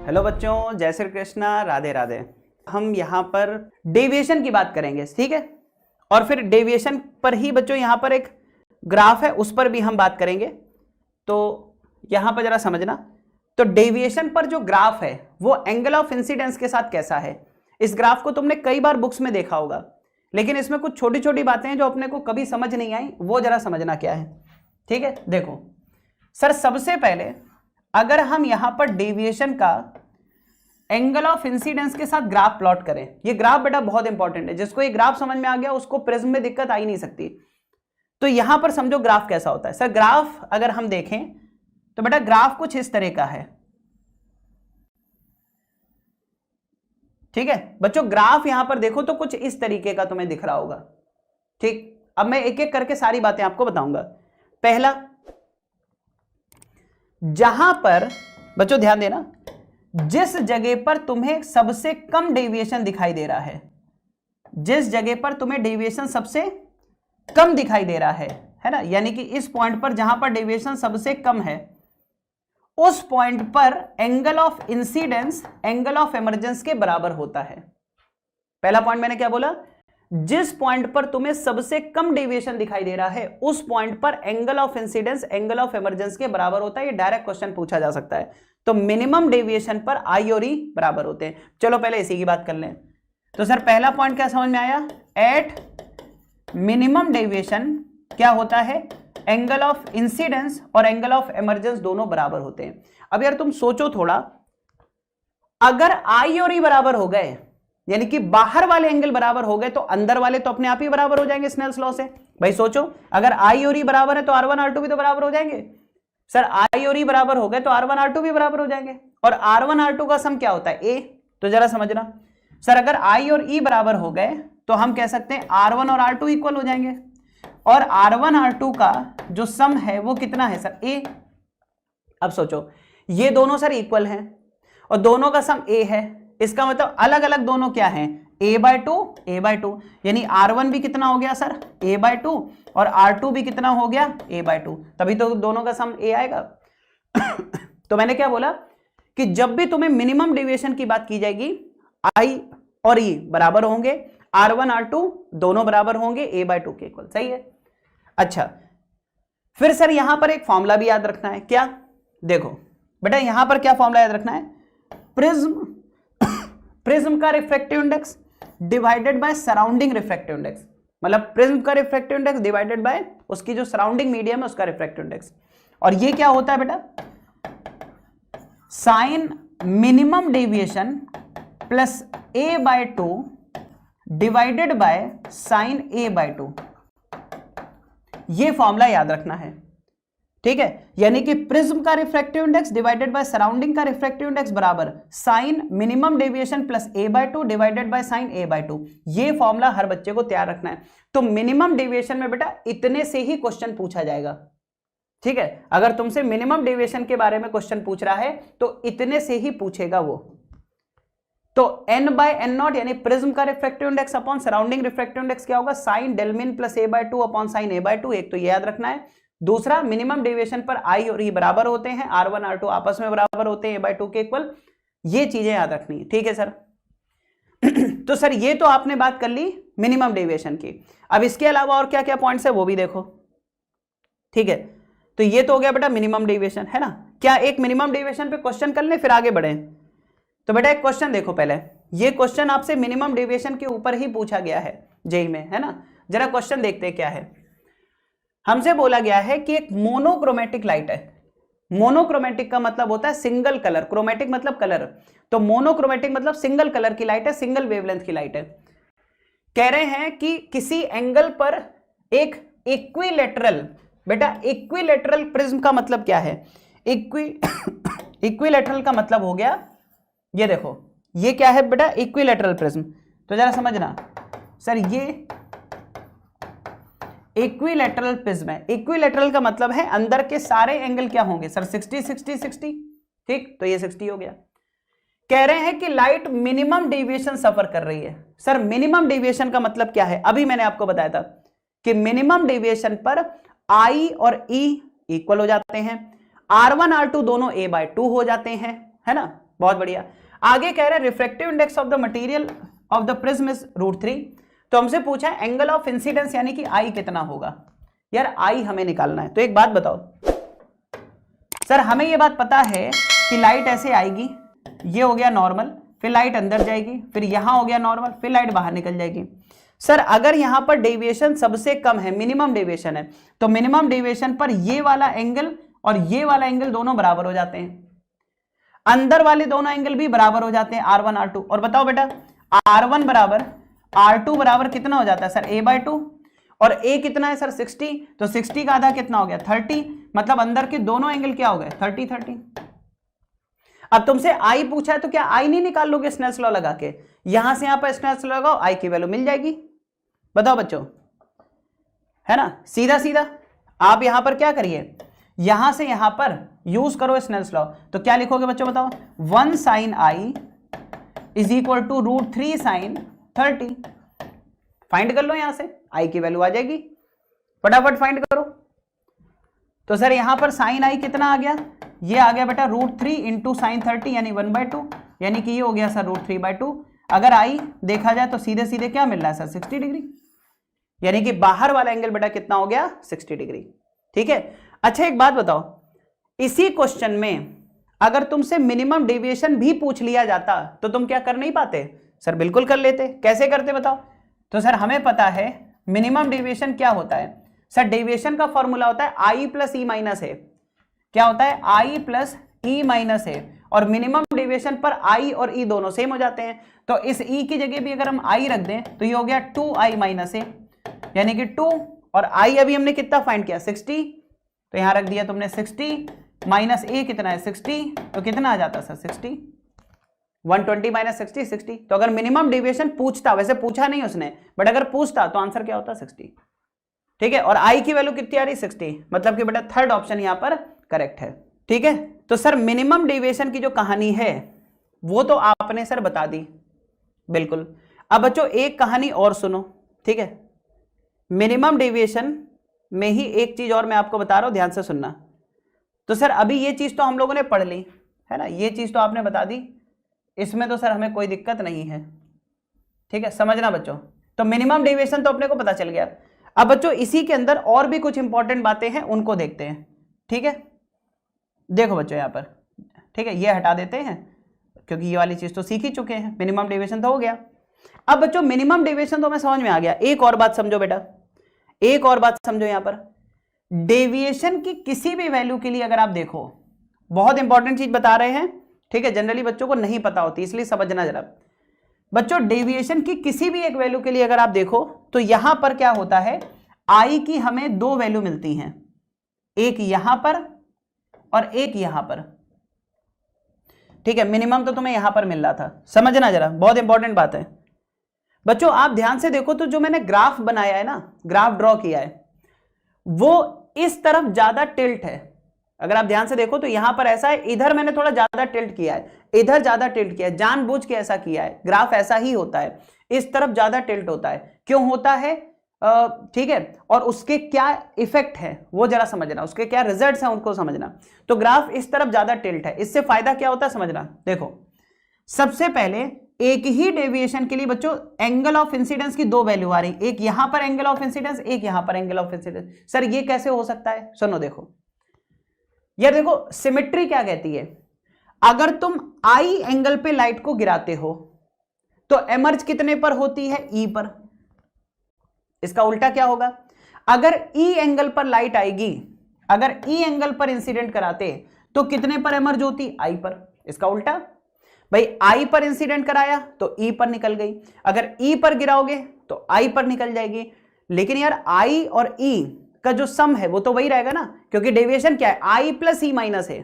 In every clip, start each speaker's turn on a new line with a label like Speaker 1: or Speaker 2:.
Speaker 1: Hello बच्चों, जय श्री कृष्णा, राधे राधे। हम यहाँ पर डेविएशन की बात करेंगे, ठीक है। और फिर डेविएशन पर ही बच्चों यहाँ पर एक ग्राफ है, उस पर भी हम बात करेंगे। तो यहाँ पर जरा समझना, तो डेविएशन पर जो ग्राफ है वो एंगल ऑफ इंसिडेंस के साथ कैसा है। इस ग्राफ को तुमने कई बार बुक्स में देखा होगा, लेकिन इसमें कुछ छोटी छोटी बातें हैं जो अपने को कभी समझ नहीं आई, वो जरा समझना क्या है, ठीक है। देखो सर, सबसे पहले अगर हम यहां पर डेविएशन का एंगल ऑफ इंसिडेंस के साथ ग्राफ प्लॉट करें, ये ग्राफ बेटा बहुत इंपॉर्टेंट है, जिसको ये ग्राफ समझ में आ गया उसको प्रिज्म में दिक्कत आ ही नहीं सकती। तो यहां पर समझो ग्राफ कैसा होता है। सर ग्राफ अगर हम देखें तो बेटा ग्राफ कुछ इस तरह का है, ठीक है बच्चों। ग्राफ यहां पर देखो तो कुछ इस तरीके का तुम्हें दिख रहा होगा, ठीक। अब मैं एक एक करके सारी बातें आपको बताऊंगा। पहला, जहां पर बच्चों ध्यान देना, जिस जगह पर तुम्हें सबसे कम डेविएशन दिखाई दे रहा है, जिस जगह पर तुम्हें डेविएशन सबसे कम दिखाई दे रहा है ना, यानी कि इस पॉइंट पर जहां पर डेविएशन सबसे कम है, उस पॉइंट पर angle of incidence angle of emergence के बराबर होता है। पहला पॉइंट मैंने क्या बोला, जिस पॉइंट पर तुम्हें सबसे कम डेविएशन दिखाई दे रहा है उस पॉइंट पर angle of incidence angle of emergence के बराबर होता है। ये डायरेक्ट क्वेश्चन पूछा जा सकता है। तो मिनिमम डेविएशन पर आई और ई बराबर होते हैं। चलो पहले इसी की बात कर लें। तो सर पहला पॉइंट क्या समझ में आया, एट मिनिमम डेविएशन क्या होता है, एंगल ऑफ इंसिडेंस और एंगल ऑफ इमर्जेंस दोनों बराबर होते हैं। अब यार तुम सोचो थोड़ा, अगर आई और ई बराबर हो गए, यानी कि बाहर वाले एंगल बराबर हो गए, तो अंदर वाले तो अपने आप ही बराबर हो जाएंगे स्नेल्स लॉ से। भाई सोचो, अगर आई और ई बराबर है तो R1 R2 भी तो बराबर हो जाएंगे। सर आई और ई बराबर हो गए तो R1 R2 भी बराबर हो जाएंगे। और R1 R2 का सम क्या होता है, ए। तो जरा समझना सर, अगर आई और ई बराबर हो गए तो हम कह सकते हैं R1 और R2 इक्वल हो जाएंगे। और R1 R2 का जो सम है वो कितना है सर, ए। अब सोचो, ये दोनों सर इक्वल हैं और दोनों का सम ए है, इसका मतलब अलग अलग दोनों क्या हैं, a/2 यानी R1 भी कितना हो गया सर, a/2 और R2 भी कितना हो गया, a/2, तभी तो दोनों का सम a आएगा। तो मैंने क्या बोला कि जब भी तुम्हें मिनिमम डेविएशन की बात की जाएगी, I और E बराबर होंगे, R1 R2 दोनों बराबर होंगे a/2 के इक्वल, सही है। अच्छा, फिर सर यहां पर एक फॉर्मूला भी याद रखना है। क्या, देखो बेटा यहां पर क्या फॉर्मूला याद रखना है, प्रिज्म का refractive index divided by surrounding refractive index, मतलब प्रिज्म का रिफ्रैक्टिव इंडेक्स डिवाइडेड बाय उसकी जो सराउंडिंग मीडियम है उसका रिफ्रैक्टिव इंडेक्स। और ये क्या होता है बेटा, sine minimum deviation plus a/2 divided by sine a/2, ये फॉर्मूला याद रखना है, ठीक है। यानी कि प्रिज्म का refractive index divided by surrounding का रिफ्रैक्टिव इंडेक्स बराबर sine minimum deviation plus a/2 divided by sine a/2। ये फॉर्मूला हर बच्चे को तैयार रखना है। तो मिनिमम डेविएशन में बेटा इतने से ही क्वेश्चन पूछा जाएगा, ठीक है। अगर तुमसे मिनिमम डेविएशन के बारे में क्वेश्चन पूछ रहा है तो इतने से ही पूछेगा वो। तो n/n0 यानी प्रिज्म का refractive index upon surrounding refractive index क्या होगा, साइन डेलमिन plus a/2 upon sine a/2। एक तो ये याद रखना है। दूसरा, मिनिमम डेविएशन पर आई और ई बराबर होते हैं, R1 R2 आपस में बराबर होते हैं a/2 के इक्वल। ये चीजें याद रखनी है, ठीक है सर। तो सर ये तो आपने बात कर ली मिनिमम डेविएशन की। अब इसके अलावा और क्या क्या पॉइंट्स है वो भी देखो, ठीक है। तो ये तो हो गया बेटा मिनिमम डेविएशन, है ना। क्या एक मिनिमम डेविएशन पे क्वेश्चन कर ले फिर आगे बढ़े। तो बेटा एक क्वेश्चन देखो पहले, ये क्वेश्चन आपसे मिनिमम डेविएशन के ऊपर ही पूछा गया है जेई में, है ना। जरा क्वेश्चन देखते हैं क्या है। हमसे बोला गया है कि एक मोनोक्रोमेटिक लाइट है। मोनोक्रोमेटिक का मतलब होता है सिंगल कलर, क्रोमेटिक मतलब कलर, तो मोनोक्रोमेटिक मतलब सिंगल कलर की लाइट है, सिंगल वेवलेंथ की लाइट है। कह रहे हैं कि किसी एंगल पर एक इक्विलेटरल, बेटा इक्विलेटरल प्रिज्म का मतलब क्या है, इक्विलेटरल का मतलब हो गया, ये देखो ये क्या है बेटा, इक्विलेटरल प्रिज्म। तो जरा समझना सर, ये इक्विलेटरल प्रिज्म है। इक्विलेटरल का मतलब है अंदर के सारे एंगल क्या होंगे सर, 60 60 60, ठीक। तो ये 60 हो गया। कह रहे हैं कि लाइट मिनिमम डेविएशन सफर कर रही है। सर मिनिमम डेविएशन का मतलब क्या है, अभी मैंने आपको बताया था कि मिनिमम डेविएशन पर आई और ई इक्वल हो जाते हैं, R1 R2 दोनों a/2 हो जाते हैं, है ना। बहुत बढ़िया। आगे कह रहा है refractive index of the material of the prism is √3। तो हमसे पूछा है एंगल ऑफ इंसिडेंस यानी कि आई कितना होगा। यार आई हमें निकालना है। तो एक बात बताओ सर, हमें ये बात पता है कि लाइट ऐसे आएगी, ये हो गया नॉर्मल, फिर लाइट अंदर जाएगी, फिर यहां हो गया नॉर्मल, फिर लाइट बाहर निकल जाएगी। सर अगर यहां पर डेविएशन सबसे कम है, मिनिमम डेविएशन है, तो मिनिमम डेविएशन पर ये वाला एंगल और ये वाला एंगल दोनों बराबर हो जाते हैं, अंदर वाले दोनों एंगल भी बराबर हो जाते हैं R1 R2। और बताओ बेटा R1 बराबर R2 बराबर कितना हो जाता है सर a/2, और a कितना है सर 60, तो 60 का आधा कितना हो गया 30, मतलब अंदर के दोनों एंगल क्या हो गए 30 30। अब तुमसे आई पूछा है तो क्या आई नहीं निकाल लोगे स्नेल्स लॉ लगा के? यहां से यहां पर स्नेल्स लॉ लगाओ, आई की वैल्यू मिल जाएगी। बताओ बच्चों, है ना, सीधा सीधा। आप यहां पर क्या करिए, यहां से यहां पर यूज करो स्नेल्स लॉ, तो क्या लिखोगे बच्चों बताओ, 1 sin i is equal to √3 sin 30। Find कर लो, यहां से आई की वैल्यू आ जाएगी, फटाफट फाइंड करो। तो सर यहां पर sin i कितना आ गया, ये आ गया बेटा √3 इंटू साइन 30 यानी 1/2, यानी कि ये हो गया सर √3/2। अगर आई देखा जाए तो सीधे सीधे क्या मिल रहा है सर 60 डिग्री, यानी कि बाहर वाला एंगल बेटा कितना हो गया 60 डिग्री। ठीक है। अच्छा एक बात बताओ, इसी क्वेश्चन में अगर तुमसे मिनिमम डेविएशन भी पूछ लिया जाता तो तुम क्या कर नहीं पाते? सर बिल्कुल कर लेते। कैसे करते बताओ? तो सर हमें पता है मिनिमम डेविएशन क्या होता है। सर डेविएशन का फॉर्मूला होता है आई प्लस ई माइनस ए। क्या होता है? आई प्लस ई माइनस ए। और मिनिमम डेविएशन पर आई और ई दोनों सेम हो जाते हैं, तो इस ई की जगह भी अगर हम आई रख दें तो ये हो गया 2i माइनस ए, यानी कि 2, और आई अभी हमने कितना फाइंड किया 60, तो यहां रख दिया तुमने 60 माइनस ए कितना है 60, तो कितना आ जाता सर 60, 120 माइनस 60 60। तो अगर मिनिमम डेविएशन पूछता, वैसे पूछा नहीं उसने, बट अगर पूछता तो आंसर क्या होता 60। ठीक है। और आई की वैल्यू कितनी आ रही 60, मतलब कि बेटा थर्ड ऑप्शन यहां पर करेक्ट है। ठीक है। तो सर मिनिमम डेविएशन की जो कहानी है वो तो आपने सर बता दी, बिल्कुल। अब बच्चों एक कहानी और सुनो, ठीक है। मिनिमम डेविएशन में ही एक चीज और मैं आपको बता रहा हूं, ध्यान से सुनना। तो सर अभी ये चीज तो हम लोगों ने पढ़ ली है ना, ये चीज तो आपने बता दी, इसमें तो सर हमें कोई दिक्कत नहीं है। ठीक है, समझना बच्चों। तो मिनिमम डेविएशन तो अपने को पता चल गया। अब बच्चों इसी के अंदर और भी कुछ इंपॉर्टेंट बातें हैं, उनको देखते हैं। ठीक है, देखो बच्चों यहां पर, ठीक है, ये हटा देते हैं क्योंकि ये वाली चीज तो सीख ही चुके हैं, मिनिमम डेविएशन तो हो गया। अब बच्चों मिनिमम डेविएशन तो हमें समझ में आ गया। एक और बात समझो बेटा, एक और बात समझो। यहां पर डेविएशन की किसी भी वैल्यू के लिए अगर आप देखो, बहुत इंपॉर्टेंट चीज बता रहे हैं, ठीक है, जनरली बच्चों को नहीं पता होती, इसलिए समझना जरा। बच्चों डेविएशन की किसी भी एक वैल्यू के लिए अगर आप देखो तो यहां पर क्या होता है, आई की हमें दो वैल्यू मिलती हैं, एक यहां पर और एक यहां पर। ठीक है, मिनिमम तो तुम्हें यहां पर मिल रहा था, समझना जरा, बहुत इंपॉर्टेंट बात है। बच्चों आप ध्यान से देखो तो जो मैंने ग्राफ बनाया है ना, ग्राफ ड्रॉ किया है, वो इस तरफ ज्यादा टिल्ट है। अगर आप ध्यान से देखो तो यहां पर ऐसा है, इधर मैंने थोड़ा ज्यादा टिल्ट किया है, इधर ज्यादा टिल्ट किया है, जानबूझ के ऐसा किया है। ग्राफ ऐसा ही होता है, इस तरफ ज्यादा टिल्ट होता है। क्यों होता है? ठीक है, और उसके क्या इफेक्ट है वो जरा समझना, उसके क्या रिजल्ट्स हैं उनको समझना। तो ग्राफ इस तरफ ज्यादा टिल्ट है, इससे फायदा क्या होता है समझना। देखो सबसे पहले एक ही डेविएशन के लिए बच्चों एंगल ऑफ इंसिडेंस की दो वैल्यू आ रही, एक यहां पर एंगल ऑफ इंसिडेंस, एक यहां पर एंगल ऑफ इंसिडेंस। सर ये कैसे हो सकता है? सुनो देखो यार, देखो सिमेट्री क्या कहती है, अगर तुम आई एंगल पे लाइट को गिराते हो तो एमर्ज कितने पर होती है? ई पर। इसका उल्टा क्या होगा, अगर ई एंगल पर लाइट आएगी, अगर ई एंगल पर इंसिडेंट कराते तो कितने पर एमर्ज होती? आई पर। इसका उल्टा, भाई आई पर इंसिडेंट कराया तो ई पर निकल गई, अगर ई पर गिराओगे तो आई पर निकल जाएगी। लेकिन यार आई और ई का जो सम है वो तो वही रहेगा ना, क्योंकि डेविएशन क्या है, आई प्लस ई माइनस है।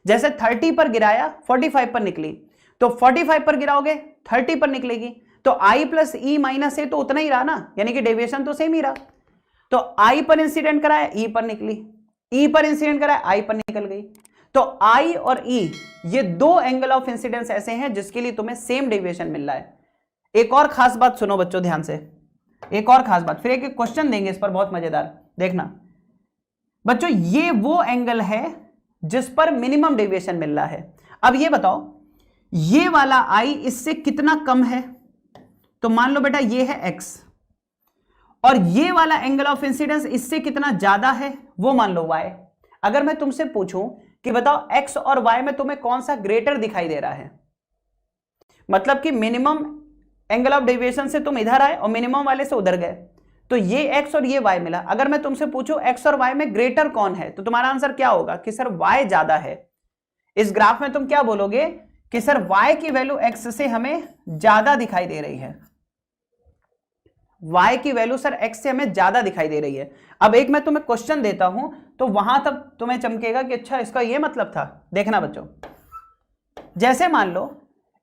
Speaker 1: जैसे 30 पर गिराया 45 पर निकली, तो 45 पर गिराओगे 30 पर निकलेगी, तो आई प्लस ई माइनस है तो उतना ही रहा ना, यानी कि डेविएशन तो सेम ही रहा। तो आई पर इंसिडेंट कराया ई पर निकली, ई पर इंसिडेंट कराया आई पर निकल गई। तो आई और ई ये दो एंगल ऑफ इंसिडेंस ऐसे हैं जिसके लिए तुम्हें सेम डेविएशन मिल रहा है। एक और खास बात सुनो बच्चों ध्यान से, एक और खास बात, फिर एक क्वेश्चन देंगे इस पर बहुत मजेदार, देखना बच्चों। ये वो एंगल है जिस पर मिनिमम डेविएशन मिल रहा है। अब ये बताओ ये वाला आई इससे कितना कम है, तो मान लो बेटा ये है एक्स, और ये वाला एंगल ऑफ इंसिडेंस इससे कितना ज्यादा है, वो मान लो वाई। अगर मैं तुमसे पूछूं कि बताओ एक्स और वाई में तुम्हें कौन सा ग्रेटर दिखाई दे रहा है, मतलब कि मिनिमम एंगल ऑफ डेविएशन से तुम इधर आए और मिनिमम वाले से उधर गए, तो ये एक्स और ये वाई मिला। अगर मैं तुमसे पूछूं एक्स और वाई में ग्रेटर कौन है, तो तुम्हारा आंसर क्या होगा कि सर वाई ज्यादा है। इस ग्राफ में तुम क्या बोलोगे कि सर वाई की वैल्यू एक्स से हमें ज्यादा दिखाई दे रही है, y की वैल्यू सर x से हमें ज्यादा दिखाई दे रही है। अब एक मैं तुम्हें क्वेश्चन देता हूं तो वहां तक तुम्हें चमकेगा कि अच्छा इसका ये मतलब था। देखना बच्चों, जैसे मान लो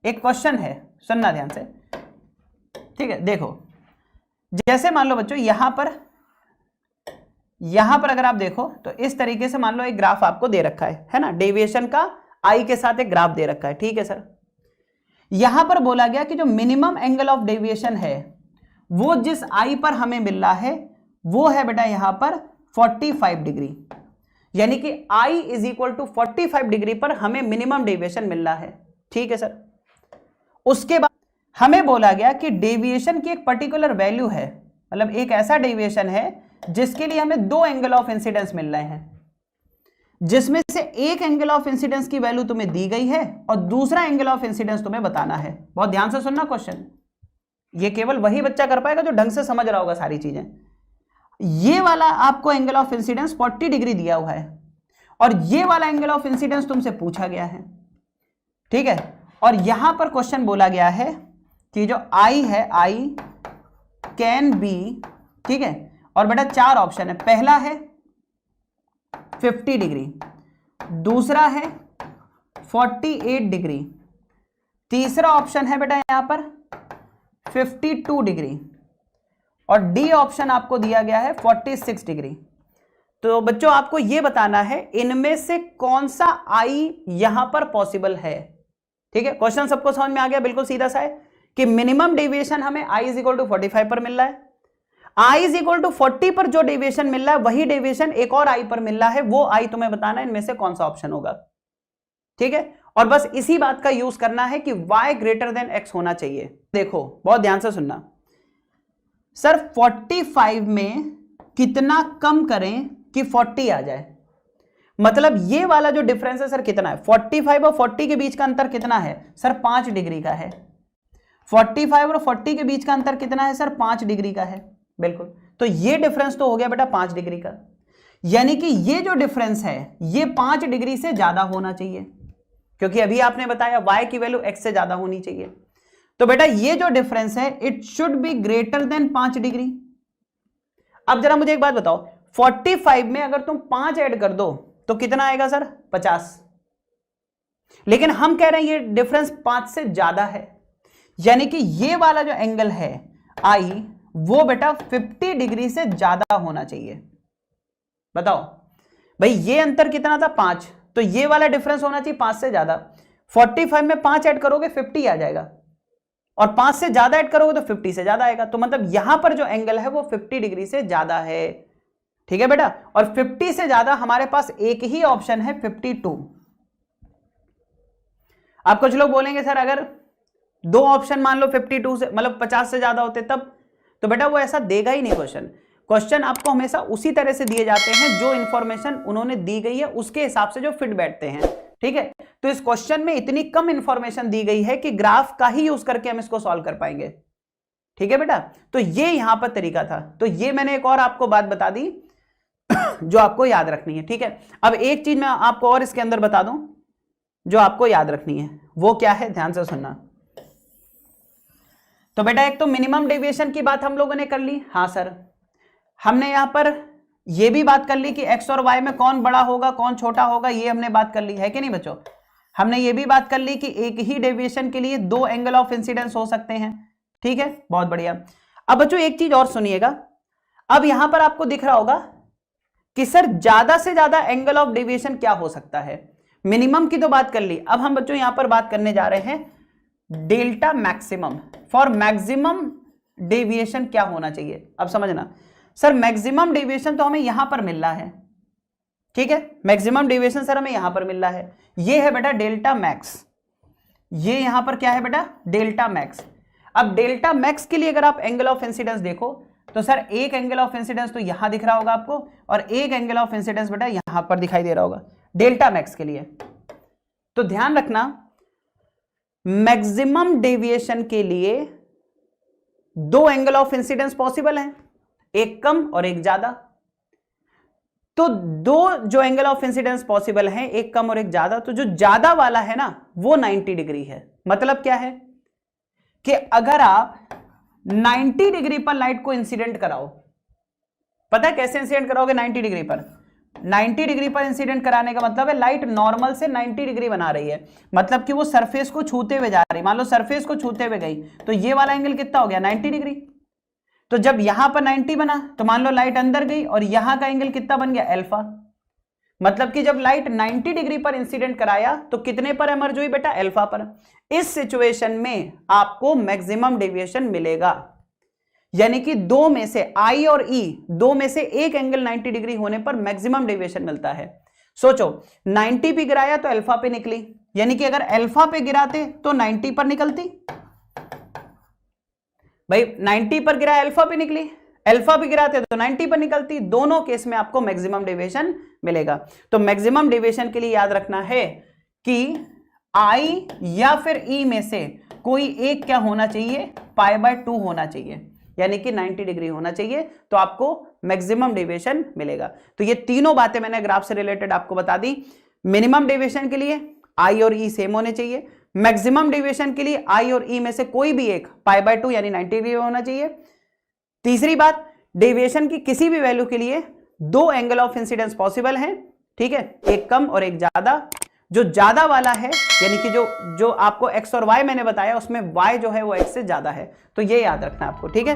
Speaker 1: एक क्वेश्चन है, सुनना ध्यान से, ठीक है। देखो जैसे मान लो बच्चों यहां पर अगर आप देखो तो इस तरीके से मान लो एक ग्राफ आपको दे रखा है ना, डेविएशन का i के साथ एक ग्राफ दे रखा है, ठीक है सर। यहां पर बोला गया कि जो मिनिमम एंगल ऑफ डेविएशन है वो जिस आई पर हमें मिल रहा है वो है बेटा यहां पर 45 डिग्री, यानी कि I is equal to 45 degree पर हमें मिनिमम डेविएशन मिल रहा है, ठीक है सर। उसके बाद हमें बोला गया कि डेविएशन की एक पर्टिकुलर वैल्यू है, मतलब एक ऐसा डेविएशन है जिसके लिए हमें दो एंगल ऑफ इंसिडेंस मिल रहे हैं, जिसमें से एक एंगल ऑफ इंसिडेंस की वैल्यू तुम्हें दी गई है और दूसरा एंगल ऑफ इंसिडेंस तुम्हें बताना है। बहुत ध्यान से सुनना क्वेश्चन, ये केवल वही बच्चा कर पाएगा जो ढंग से समझ रहा होगा सारी चीजें। ये वाला आपको एंगल ऑफ इंसिडेंस 40 डिग्री दिया हुआ है और ये वाला एंगल ऑफ इंसिडेंस तुमसे पूछा गया है, ठीक है। और यहां पर क्वेश्चन बोला गया है कि जो आई है आई कैन बी, ठीक है। और बेटा चार ऑप्शन है, पहला है 50 डिग्री, दूसरा है 48 डिग्री, तीसरा ऑप्शन है बेटा यहां पर 52 डिग्री और डी ऑप्शन आपको दिया गया है 46 डिग्री। तो बच्चों आपको यह बताना है इनमें से कौन सा आई यहां पर पॉसिबल है, ठीक है। क्वेश्चन सबको समझ में आ गया, बिल्कुल सीधा सा है कि मिनिमम डेविएशन हमें i इज इक्वल टू 45 पर मिल रहा है, i इज इक्वल टू 40 पर जो डेविएशन मिल रहा है वही डेविएशन एक और i पर मिल रहा है, वो i तुम्हें बताना है इनमें से कौन सा ऑप्शन होगा, ठीक है। और बस इसी बात का यूज करना है कि y ग्रेटर देन x होना चाहिए। देखो बहुत ध्यान से सुनना, सर 45 में कितना कम करें कि 40 आ जाए, मतलब ये वाला जो डिफरेंस है सर कितना है, 45 और 40 के बीच का अंतर कितना है सर 5 डिग्री का है। 45 और 40 के बीच का अंतर कितना है सर 5 डिग्री का है, बिल्कुल। तो ये डिफरेंस तो हो गया बेटा 5 डिग्री का, यानी कि ये जो डिफरेंस है ये 5 डिग्री से ज्यादा होना चाहिए, क्योंकि अभी आपने बताया y की वैल्यू x से ज्यादा होनी चाहिए। तो बेटा ये जो डिफरेंस है it should be greater than 5 degree. अब जरा मुझे एक बात बताओ, 45 में अगर तुम 5 ऐड कर दो तो कितना आएगा सर 50, लेकिन हम कह रहे हैं ये डिफरेंस 5 से ज्यादा है, यानी कि ये वाला जो एंगल है I वो बेटा 50 डिग्री से ज्यादा होना चाहिए। बताओ भाई ये अंतर कितना था 5, तो ये वाला डिफरेंस होना चाहिए 5 से ज्यादा। 45 में 5 ऐड करोगे 50 आ जाएगा और 5 से ज्यादा ऐड करोगे तो 50 से ज्यादा आएगा, तो मतलब यहां पर जो एंगल है वो 50 डिग्री से ज्यादा है, ठीक है बेटा। और 50 से ज्यादा हमारे पास एक ही ऑप्शन है 52। आप कुछ लोग बोलेंगे सर अगर दो ऑप्शन मान लो 52 से मतलब 50 से ज्यादा होते तब, तो बेटा वो ऐसा देगा ही नहीं क्वेश्चन आपको हमेशा उसी तरह से दिए जाते हैं जो इंफॉर्मेशन उन्होंने दी गई है उसके हिसाब से जो फिट बैठते हैं, ठीक है। तो इस क्वेश्चन में इतनी कम इंफॉर्मेशन दी गई है कि ग्राफ का ही यूज करके हम इसको सॉल्व कर पाएंगे, ठीक है बेटा। तो ये यहां पर तरीका था, तो ये मैंने एक और आपको बात बता दी जो आपको याद रखनी है, ठीक है। अब एक चीज मैं आपको और इसके अंदर बता दूं जो आपको याद रखनी है, वो क्या है, ध्यान से सुनना। तो बेटा एक तो मिनिमम डेविएशन की बात हम लोगों ने कर ली, हाँ सर। हमने यहां पर यह भी बात कर ली कि x और y में कौन बड़ा होगा कौन छोटा होगा, ये हमने बात कर ली है कि नहीं बच्चों। हमने ये भी बात कर ली कि एक ही डेविएशन के लिए दो एंगल ऑफ इंसिडेंस हो सकते हैं, ठीक है, बहुत बढ़िया। अब बच्चों एक चीज और सुनिएगा, अब यहां पर आपको दिख रहा होगा कि सर ज्यादा से ज्यादा एंगल ऑफ डेविएशन क्या हो सकता है। मिनिमम की तो बात कर ली, अब हम बच्चों यहां पर बात करने जा रहे हैं delta maximum. For maximum deviation क्या होना चाहिए, अब समझना सर। मैक्सिमम डेविएशन तो हमें यहां पर मिल रहा है, ठीक है, मैक्सिमम डेविएशन सर हमें यहां पर मिल रहा है, ये है बेटा डेल्टा मैक्स। ये यहां पर क्या है बेटा, डेल्टा मैक्स। अब डेल्टा मैक्स के लिए अगर आप एंगल ऑफ इंसिडेंस देखो तो सर एक एंगल ऑफ इंसिडेंस तो यहां दिख रहा होगा आपको, और एक एंगल ऑफ इंसिडेंस बेटा यहां पर दिखाई दे रहा होगा डेल्टा मैक्स के लिए। तो ध्यान रखना, मैक्सिमम डेविएशन के लिए दो एंगल ऑफ इंसिडेंस पॉसिबल हैं, एक कम और एक ज्यादा। तो दो जो एंगल ऑफ इंसिडेंस पॉसिबल हैं, एक कम और एक ज्यादा, तो जो ज्यादा वाला है ना वो 90 डिग्री है। मतलब क्या है कि अगर आप 90 डिग्री पर लाइट को इंसिडेंट कराओ, पता है कैसे इंसिडेंट कराओगे 90 डिग्री पर? 90 डिग्री पर इंसिडेंट कराने का मतलब है लाइट नॉर्मल से 90 डिग्री बना रही है, मतलब कि वो सरफेस को छूते हुए जा रही। मान लो सरफेस को छूते हुए गई तो ये वाला एंगल कितना हो गया, 90 डिग्री। तो जब यहां पर 90 बना तो मान लो लाइट अंदर गई और यहां का एंगल कितना बन गया, अल्फा। मतलब कि जब लाइट 90 डिग्री पर इंसिडेंट कराया तो कितने पर एमर्ज हुई बेटा, अल्फा पर। इस सिचुएशन में आपको मैक्सिमम डेविएशन मिलेगा, यानी कि दो में से आई और ई, दो में से एक एंगल 90 डिग्री होने पर मैक्सिमम डेविएशन मिलता है। सोचो 90 पे गिराया तो अल्फा पे निकली, यानी कि अगर अल्फा पे गिराते तो 90 पर निकलती। भाई 90 पर गिरा अल्फा पे निकली, अल्फा पे गिराते तो 90 पर निकलती। दोनों केस में आपको मैक्सिमम डेविएशन मिलेगा। तो मैक्सिमम डेविएशन के लिए याद रखना है कि आई या फिर ई में से कोई एक क्या होना चाहिए, π/2 होना चाहिए, यानी कि 90 डिग्री होना चाहिए, तो आपको मैक्सिमम डेविएशन मिलेगा। तो ये तीनों बातें मैंने ग्राफ से रिलेटेड आपको बता दी। मिनिमम डेविएशन के लिए आई और ई सेम होने चाहिए, मैक्सिमम डेविएशन के लिए आई और ई में से कोई भी एक π/2 यानी 90 डिग्री होना चाहिए। तीसरी बात, डेविएशन की किसी भी वैल्यू के लिए दो एंगल ऑफ इंसिडेंस पॉसिबल हैं, ठीक है, एक कम और एक ज्यादा। जो ज्यादा वाला है यानी कि जो आपको एक्स और वाई मैंने बताया उसमें वाई जो है वो एक्स से ज्यादा है, तो ये याद रखना आपको, ठीक है।